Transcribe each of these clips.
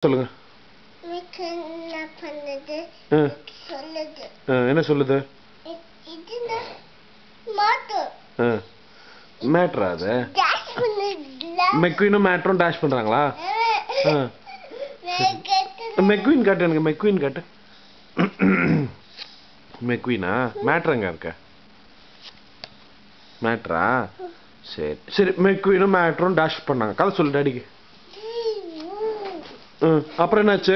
சொல்லுங்க. என்ன சொல்லுது? மேட்ரா அது? மெக்வீனும் மேட்ரும் டேஷ் பண்றாங்களா? மெக்வீன் காட்டு, எனக்கு மெக்வீன் காட்டு. மெக்வீனா? மேட்ரு எங்க இருக்க? மேட்ரா? சரி சரி, மெக்வீனும் மேட்ரும் டேஷ் பண்ணாங்க. கதை சொல்லு டாடிக்கு. அப்புறம் என்னாச்சு?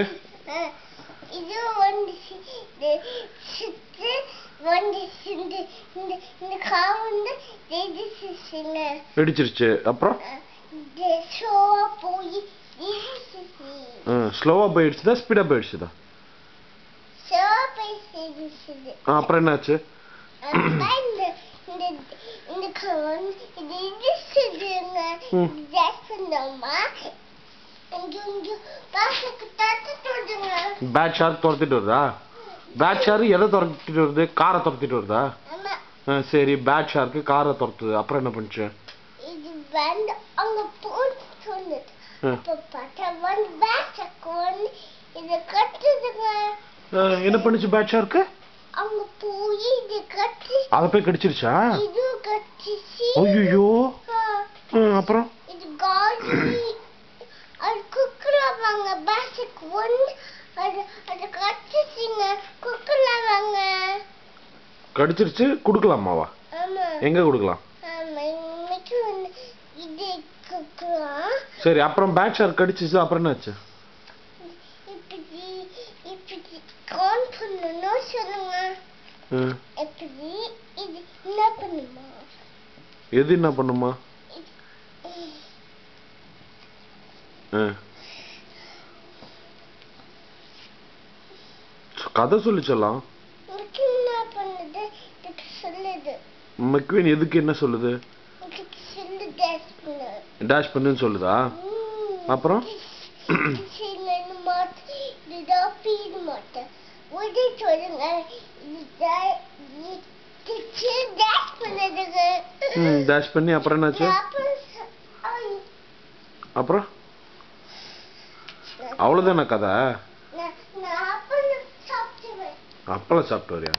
வெடிச்சிருச்சு. அப்புறம் ஸ்லோவா போயிடுச்சுதா ஸ்பீடா போயிடுச்சுதா? அப்புறம் என்னாச்சு? பேட் ஷார்க் துரத்திட்டு வருதா? பேட் ஷார்க் எதை துரத்திட்டு வருது? காரை துரத்திட்டு வருதா? சரி, பேட் ஷார்க்கு காரை துரத்துது. அப்புறம் என்ன பண்ணுச்சு? என்ன பண்ணுச்சு பேட் ஷார்க்கு? அத போய் கடிச்சிருச்சா? ஐயோ. அப்புறம் கடிச்சிருச்சு. குடுக்கலாமாவா? எங்க குடுக்கலாம்? சரி, அப்புறம் பேட் ஷார்க் கடிச்சிச்சு. அப்புறம் என்னாச்சு? எது என்ன பண்ணுமா? கதை சொல்லி சொல்லலாம். மெக்வீன் எதுக்கு என்ன சொல்லுது? டேஷ் பண்ணுன்னு சொல்லுதா? அப்புறம் டேஷ் பண்ணி அப்புறம் என்னாச்சு? அப்புறம் அவ்வளவுதான கதை? அப்பளம் சாப்பிட்டு வரியா?